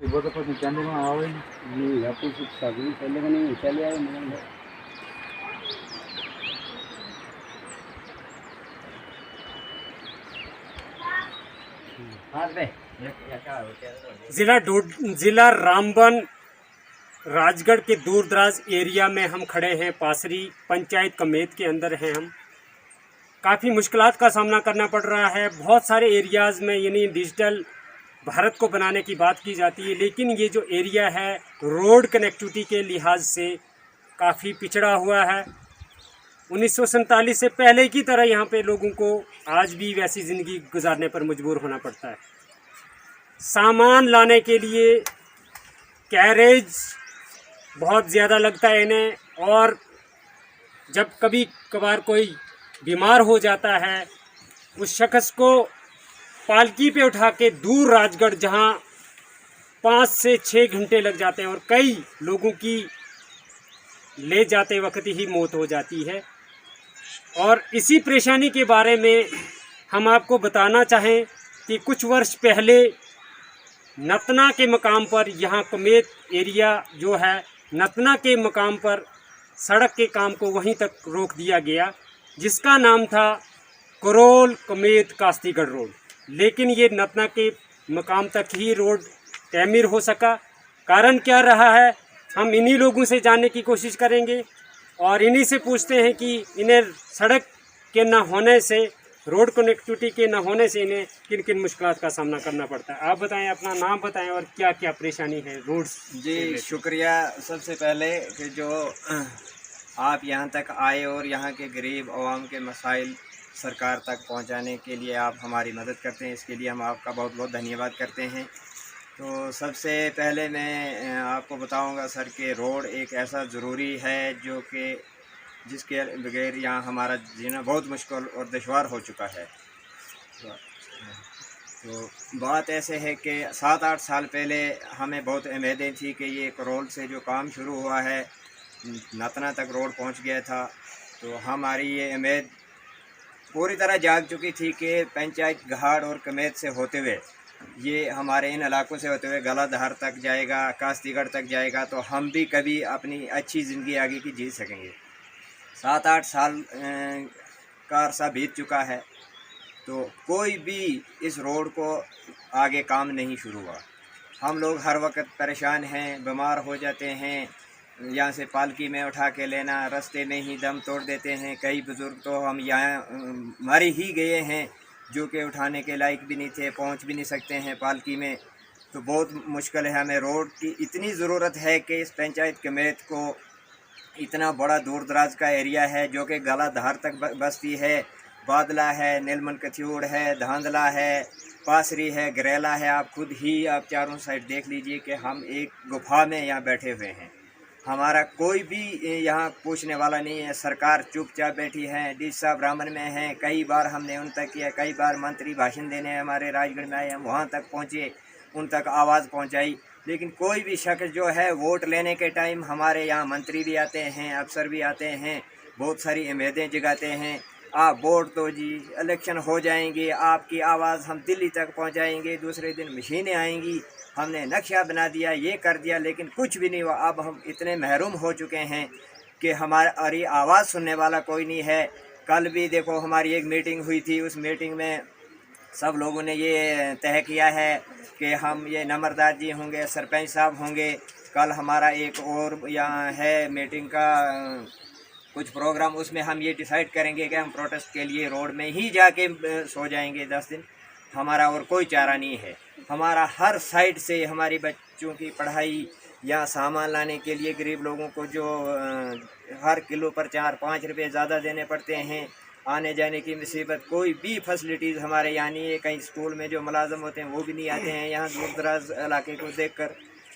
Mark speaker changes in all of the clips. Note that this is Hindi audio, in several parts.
Speaker 1: Ibu dapat ikan di mana awalnya?
Speaker 2: नहीं आपको कुछ साधु पहले का नहीं चले आए मतलब
Speaker 3: जिला रामबन राजगढ़ के दूर दराज एरिया में हम खड़े हैं। पासरी पंचायत कमेत के अंदर हैं हम। काफ़ी मुश्किलात का सामना करना पड़ रहा है। बहुत सारे एरियाज़ में यानी डिजिटल भारत को बनाने की बात की जाती है, लेकिन ये जो एरिया है रोड कनेक्टिविटी के लिहाज से काफ़ी पिछड़ा हुआ है। 1947 से पहले की तरह यहाँ पे लोगों को आज भी वैसी ज़िंदगी गुजारने पर मजबूर होना पड़ता है। सामान लाने के लिए कैरेज बहुत ज़्यादा लगता है इन्हें, और जब कभी कभार कोई बीमार हो जाता है उस शख्स को पालकी पे उठा के दूर राजगढ़, जहाँ 5 से 6 घंटे लग जाते हैं और कई लोगों की ले जाते वक्त ही मौत हो जाती है। और इसी परेशानी के बारे में हम आपको बताना चाहें कि कुछ वर्ष पहले नतना के मकाम पर, यहाँ कमेत एरिया जो है, नतना के मकाम पर सड़क के काम को वहीं तक रोक दिया गया, जिसका नाम था करोल कमेत कास्तीगढ़ रोड। लेकिन ये नतना के मकाम तक ही रोड तैमीर हो सका। कारण क्या रहा है, हम इन्हीं लोगों से जानने की कोशिश करेंगे और इन्हीं से पूछते हैं कि इन्हें सड़क के न होने से, रोड कनेक्टिविटी के न होने से इन्हें किन किन मुश्किलात का सामना करना पड़ता है। आप बताएं, अपना नाम बताएं और क्या क्या परेशानी है रोड्स।
Speaker 4: जी शुक्रिया। सबसे पहले कि जो आप यहाँ तक आए और यहाँ के गरीब आवाम के मसाइल सरकार तक पहुँचाने के लिए आप हमारी मदद करते हैं, इसके लिए हम आपका बहुत बहुत धन्यवाद करते हैं। तो सबसे पहले मैं आपको बताऊंगा सर कि रोड एक ऐसा ज़रूरी है जो कि जिसके बगैर यहाँ हमारा जीना बहुत मुश्किल और दुश्वार हो चुका है। तो बात ऐसे है कि 7-8 साल पहले हमें बहुत उम्मीदें थी कि ये करोल से जो काम शुरू हुआ है नतना तक रोड पहुँच गया था, तो हमारी ये उम्मीद पूरी तरह जाग चुकी थी कि पंचायत घाट और कमेत से होते हुए ये हमारे इन इलाकों से होते हुए गलाधार तक जाएगा, कास्तीगढ़ तक जाएगा, तो हम भी कभी अपनी अच्छी ज़िंदगी आगे की जी सकेंगे। 7-8 साल का अरसा बीत चुका है, तो कोई भी इस रोड को आगे काम नहीं शुरू हुआ। हम लोग हर वक्त परेशान हैं, बीमार हो जाते हैं, यहाँ से पालकी में उठा के लेना, रास्ते में ही दम तोड़ देते हैं। कई बुज़ुर्ग तो हम यहाँ मर ही गए हैं जो कि उठाने के लायक भी नहीं थे, पहुँच भी नहीं सकते हैं पालकी में। तो बहुत मुश्किल है। हमें रोड की इतनी ज़रूरत है कि इस पंचायत कमेत को, इतना बड़ा दूर दराज का एरिया है जो कि गलाधार तक बस्ती है, बादला है, नीलमन कथ्यूड़ है, धांधला है, पासरी है, गरेला है। आप खुद ही आप चारों साइड देख लीजिए कि हम एक गुफा में यहाँ बैठे हुए हैं। हमारा कोई भी यहाँ पूछने वाला नहीं है। सरकार चुपचाप बैठी है। डी साहब ब्राह्मण में हैं, कई बार हमने उन तक किया, कई बार मंत्री भाषण देने हमारे राजगढ़ में आए, हम वहाँ तक पहुँचे, उन तक आवाज़ पहुँचाई, लेकिन कोई भी शख्स जो है वोट लेने के टाइम हमारे यहाँ मंत्री भी आते हैं, अफसर भी आते हैं, बहुत सारी उम्मीदें जगाते हैं। आप वोट दो जी, इलेक्शन हो जाएंगे, आपकी आवाज़ हम दिल्ली तक पहुँचाएँगे, दूसरे दिन मशीनें आएंगी, हमने नक्शा बना दिया, ये कर दिया, लेकिन कुछ भी नहीं हुआ। अब हम इतने महरूम हो चुके हैं कि हमारी आवाज़ सुनने वाला कोई नहीं है। कल भी देखो हमारी एक मीटिंग हुई थी, उस मीटिंग में सब लोगों ने ये तय किया है कि हम ये नंबरदार जी होंगे, सरपंच साहब होंगे। कल हमारा एक और यहाँ है मीटिंग का कुछ प्रोग्राम, उसमें हम ये डिसाइड करेंगे कि हम प्रोटेस्ट के लिए रोड में ही जाके सो जाएंगे 10 दिन। हमारा और कोई चारा नहीं है। हमारा हर साइड से हमारी बच्चों की पढ़ाई या सामान लाने के लिए गरीब लोगों को जो हर किलो पर 4-5 रुपये ज़्यादा देने पड़ते हैं, आने जाने की मुसीबत, कोई भी फैसिलिटीज़ हमारे यहाँ नहीं है। कहीं स्कूल में जो मुलाजम होते हैं वो भी नहीं आते हैं यहाँ दूर दराज इलाके को देखकर।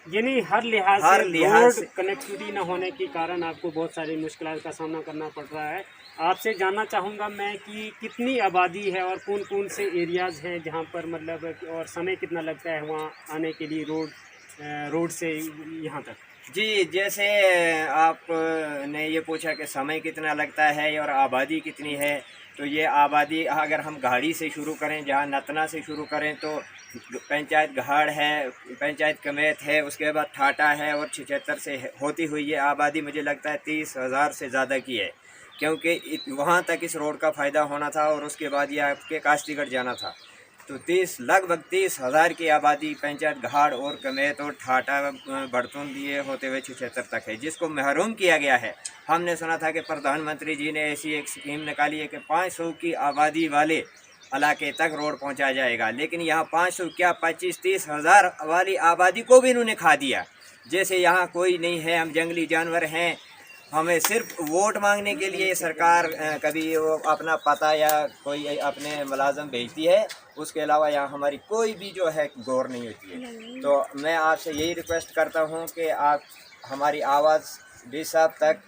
Speaker 3: यानी हर लिहाज से कनेक्टिविटी न होने के कारण आपको बहुत सारी मुश्किलों का सामना करना पड़ रहा है। आपसे जानना चाहूँगा मैं कि कितनी आबादी है और कौन कौन से एरियाज़ हैं जहाँ पर मतलब, और समय कितना लगता है वहाँ आने के लिए रोड से यहाँ तक।
Speaker 4: जी, जैसे आपने ये पूछा कि समय कितना लगता है और आबादी कितनी है, तो ये आबादी अगर हम गाड़ी से शुरू करें, जहाँ नतना से शुरू करें तो पंचायत घाड़ है, पंचायत कमेत है, उसके बाद ठाटा है और 76 से होती हुई ये आबादी मुझे लगता है 30,000 से ज़्यादा की है, क्योंकि वहाँ तक इस रोड का फ़ायदा होना था और उसके बाद ये आपके कास्तीगढ़ जाना था। तो लगभग 30,000 की आबादी पंचायत घाड़ और कमेत और ठाटा बड़तुन दिए होते हुए 76 तक है, जिसको महरूम किया गया है। हमने सुना था कि प्रधानमंत्री जी ने ऐसी एक स्कीम निकाली है कि 500 की आबादी वाले इलाके तक रोड पहुंचाया जाएगा, लेकिन यहाँ 500 क्या 25-30 हज़ार वाली आबादी को भी इन्होंने खा दिया। जैसे यहाँ कोई नहीं है, हम जंगली जानवर हैं, हमें सिर्फ वोट मांगने के लिए सरकार कभी वो अपना पता या कोई अपने मुलाजम भेजती है, उसके अलावा यहाँ हमारी कोई भी जो है गौर नहीं होती है। तो मैं आपसे यही रिक्वेस्ट करता हूँ कि आप हमारी आवाज़ डी साहब तक,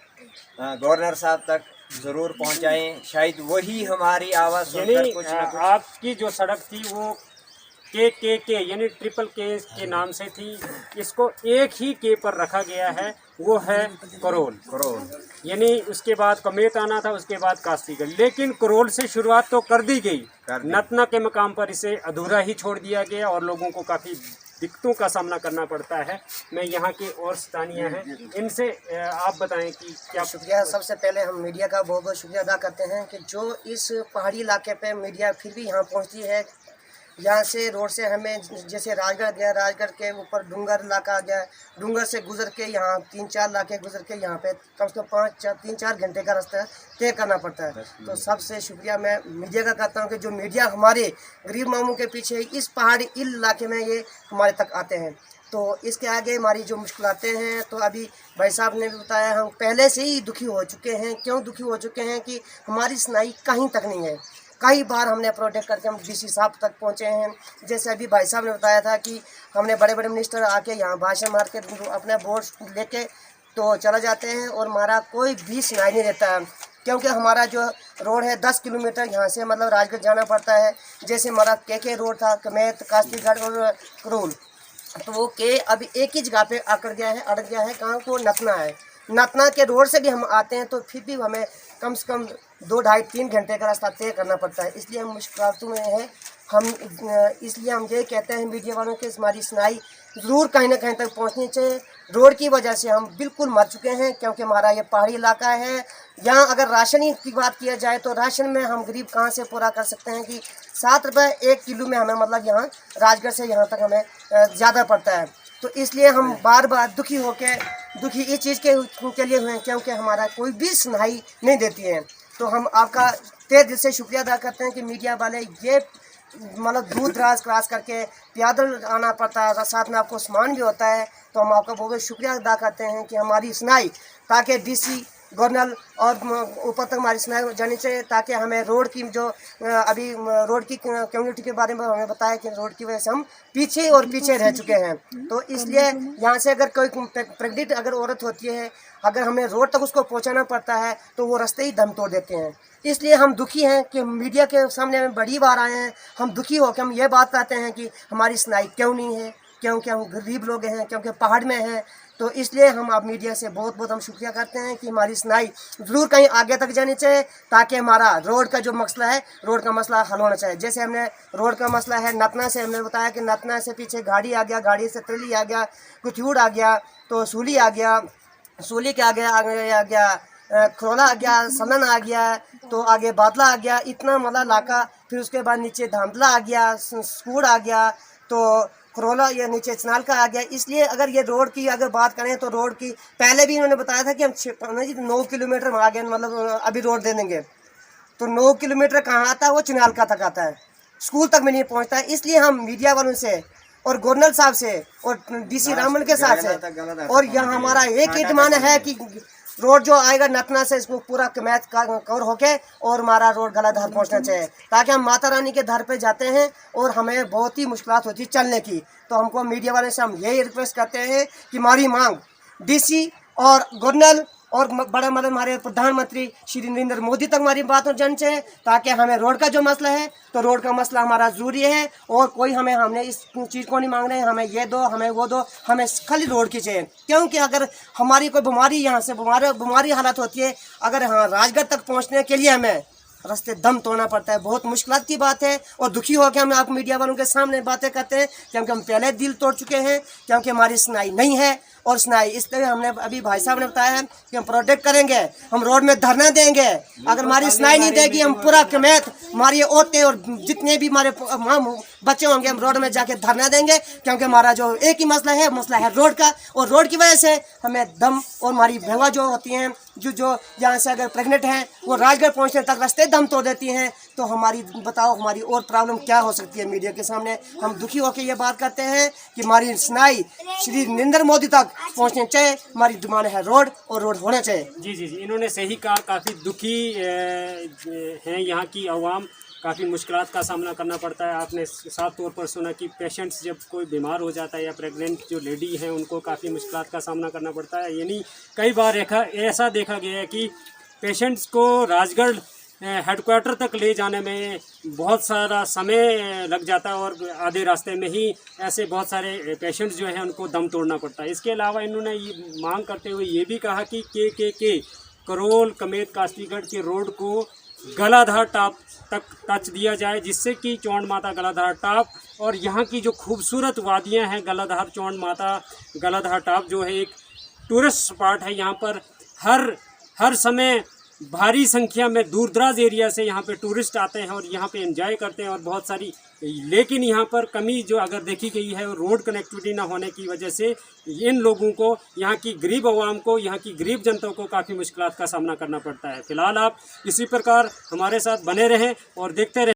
Speaker 4: गवर्नर साहब तक ज़रूर पहुँचाएँ, शायद वही हमारी आवाज़ सुनकर कुछ न कुछ।
Speaker 3: आपकी जो सड़क थी वो के यानी ट्रिपल के नाम से थी, इसको एक ही के पर रखा गया है, वो है करोल। यानी उसके बाद कमेत आना था, उसके बाद कास्तीगढ़, लेकिन करोल से शुरुआत तो कर दी गई, नतना के मकाम पर इसे अधूरा ही छोड़ दिया गया और लोगों को काफ़ी दिक्कतों का सामना करना पड़ता है। मैं यहाँ के और स्थानीय हैं, इनसे आप बताएं कि क्या।
Speaker 1: शुक्रिया। सबसे पहले हम मीडिया का बहुत बहुत शुक्रिया अदा करते हैं कि जो इस पहाड़ी इलाके पे मीडिया फिर भी यहाँ पहुँचती है। यहाँ से रोड से हमें जैसे राजगढ़ गया, राजगढ़ के ऊपर डूंगर इलाका आ गया, डूंगर से गुजर के यहाँ 3-4 इलाके गुजर के यहाँ पे कम से कम 3-4 घंटे का रास्ता तय करना पड़ता है। तो सबसे शुक्रिया मैं मीडिया का करता हूँ कि जो मीडिया हमारे गरीब मामू के पीछे इस पहाड़ी इलाके में ये हमारे तक आते हैं। तो इसके आगे हमारी जो मुश्किलातें हैं, तो अभी भाई साहब ने भी बताया, हम पहले से ही दुखी हो चुके हैं। क्यों दुखी हो चुके हैं कि हमारी सुनाई कहीं तक नहीं है। कई बार हमने प्रोटेक्ट करके हम डीसी साहब तक पहुंचे हैं। जैसे अभी भाई साहब ने बताया था कि हमने बड़े बड़े मिनिस्टर आके यहाँ भाषण मार के अपने वोट लेके तो चला जाते हैं और हमारा कोई भी सुनाई नहीं देता है, क्योंकि हमारा जो रोड है 10 किलोमीटर यहाँ से मतलब राजगढ़ जाना पड़ता है। जैसे हमारा के रोड था, कमेत, कास्तीगढ़ और करोल, तो वो के अभी एक ही जगह पे अड़क गया है कहाँ को, नतना है। नतना के रोड से भी हम आते हैं तो फिर भी हमें कम से कम 2-2.5-3 घंटे का रास्ता तय करना पड़ता है। इसलिए हम मुश्किलों में हैं। इसलिए हम ये कहते हैं मीडिया वालों के हमारी सुनाई ज़रूर कहीं ना कहीं तक पहुंचनी चाहिए। रोड की वजह से हम बिल्कुल मर चुके हैं, क्योंकि हमारा ये पहाड़ी इलाका है। यहाँ अगर राशन ही की बात किया जाए तो राशन में हम गरीब कहाँ से पूरा कर सकते हैं कि 7 रुपये 1 किलो में हमें मतलब यहाँ राजगढ़ से यहाँ तक हमें ज़्यादा पड़ता है। तो इसलिए हम बार बार दुखी इस चीज़ के लिए हुए हैं, क्योंकि हमारा कोई भी सुनाई नहीं देती है। तो हम आपका तहे दिल से शुक्रिया अदा करते हैं कि मीडिया वाले ये मतलब दूर दराज क्रॉस करके पैदल आना पड़ता है, साथ में आपको सामान भी होता है। तो हम आपका बहुत बहुत शुक्रिया अदा करते हैं कि हमारी सुनाई, ताकि डीसी, गवर्नर और ऊपर तक हमारी सुनाई जानी चाहिए, ताकि हमें रोड की जो अभी रोड की कम्युनिटी के बारे में हमें बताया कि रोड की वजह से हम पीछे और पीछे रह चुके हैं। तो इसलिए यहाँ से अगर कोई प्रेग्नेंट अगर औरत होती है, अगर हमें रोड तक उसको पहुँचाना पड़ता है तो वो रास्ते ही दम तोड़ देते हैं। इसलिए हम दुखी हैं कि मीडिया के सामने हम बड़ी बार आए हैं। हम दुखी होकर हम ये बात कहते हैं कि हमारी सुनाई क्यों नहीं है, क्योंकि हम गरीब लोग हैं, क्योंकि पहाड़ में हैं। तो इसलिए हम आप मीडिया से बहुत बहुत हम शुक्रिया करते हैं कि हमारी सुनाई ज़रूर कहीं आगे तक जानी चाहिए, ताकि हमारा रोड का जो मसला है, रोड का मसला हल होना चाहिए। जैसे हमने रोड का मसला है नतना से, हमने बताया कि नतना से पीछे गाड़ी आ गया, गाड़ी से ट्रेली आ गया, कुथूड़ आ गया, तो सूली आ गया, सूली के आगे आ गया खरोला आ गया, सनन आ गया, तो आगे बादला आ गया, इतना मतलब इलाका। फिर उसके बाद नीचे धांधला आ गया, स्कूड़ आ गया, तो खरोला ये नीचे चनाल का आ गया। इसलिए अगर ये रोड की अगर बात करें तो रोड की पहले भी इन्होंने बताया था कि हम 9 किलोमीटर में आगे मतलब अभी रोड दे देंगे। तो 9 किलोमीटर कहाँ आता है, वो चनाल का तक आता है, स्कूल तक में नहीं पहुँचता है। इसलिए हम मीडिया वालों से और गवर्नर साहब से और डीसी रामन के साथ से और यहाँ हमारा एक ही डिमांड है कि रोड जो आएगा नतना से इसको पूरा कमेत कवर होके और हमारा रोड गलाधार पहुंचना चाहिए, ताकि हम माता रानी के दर पे जाते हैं और हमें बहुत ही मुश्किलात होती है चलने की। तो हमको मीडिया वाले से हम यही रिक्वेस्ट करते हैं कि हमारी मांग डीसी और गवर्नर और बड़ा मतलब हमारे प्रधानमंत्री श्री नरेंद्र मोदी तक हमारी बात जानी चाहिए, ताकि हमें रोड का जो मसला है तो रोड का मसला हमारा ज़रूरी है। और कोई हमने इस चीज़ को नहीं मांग रहे हैं, हमें ये दो हमें वो दो, हमें खाली रोड की चाहिए। क्योंकि अगर हमारी कोई बीमारी यहाँ से बीमारी हालत होती है, अगर हाँ राजगढ़ तक पहुँचने के लिए हमें रास्ते दम तोड़ना पड़ता है। बहुत मुश्किल की बात है और दुखी होकर हम आप मीडिया वालों के सामने बातें करते हैं, क्योंकि हम पहले दिल तोड़ चुके हैं, क्योंकि हमारी सुनाई नहीं है। और सुनाई इसलिए हमने अभी भाई साहब ने बताया है कि हम प्रोटेक्ट करेंगे, हम रोड में धरना देंगे। अगर हमारी सुनाई नहीं देगी, हम पूरा कमेत हमारी औरतें और जितने भी हमारे बच्चे होंगे, हम रोड में जाके धरना देंगे। क्योंकि हमारा जो एक ही मसला है रोड का, और रोड की वजह से हमें दम और हमारी बहवा जो होती हैं जो यहाँ से अगर प्रेग्नेंट हैं वो राजगढ़ पहुँचने तक रास्ते दम तोड़ देती हैं। तो हमारी बताओ हमारी और प्रॉब्लम क्या हो सकती है। मीडिया के सामने हम दुखी होकर ये बात करते हैं कि हमारी सुनाई श्री नरेंद्र मोदी तक पहुँचनी चाहिए। हमारी डिमांड है रोड, और रोड होना चाहिए।
Speaker 3: जी जी जी, इन्होंने सही कहा। काफ़ी दुखी हैं यहाँ की आवाम, काफ़ी मुश्किलात का सामना करना पड़ता है। आपने साफ तौर पर सुना कि पेशेंट्स जब कोई बीमार हो जाता है या प्रेग्नेंट जो लेडी हैं उनको काफ़ी मुश्किलात का सामना करना पड़ता है। यानी कई बार ऐसा देखा गया है कि पेशेंट्स को राजगढ़ हेडक्वार्टर तक ले जाने में बहुत सारा समय लग जाता है, और आधे रास्ते में ही ऐसे बहुत सारे पेशेंट्स जो हैं उनको दम तोड़ना पड़ता है। इसके अलावा इन्होंने ये मांग करते हुए ये भी कहा कि के करोल कमेत कास्तीगढ़ के रोड को गलाधार टाप तक टच दिया जाए, जिससे कि चौंड माता गलाधार टाप और यहाँ की जो खूबसूरत वादियाँ हैं गलाधार चौंड माता गलाधार टाप जो है एक टूरिस्ट स्पॉट है। यहाँ पर हर समय भारी संख्या में दूर दराज एरिया से यहाँ पे टूरिस्ट आते हैं और यहाँ पे एंजॉय करते हैं और बहुत सारी, लेकिन यहाँ पर कमी जो अगर देखी गई है रोड कनेक्टिविटी ना होने की वजह से इन लोगों को, यहाँ की गरीब आवाम को, यहाँ की गरीब जनता को काफ़ी मुश्किलात का सामना करना पड़ता है। फिलहाल आप इसी प्रकार हमारे साथ बने रहें और देखते रहें।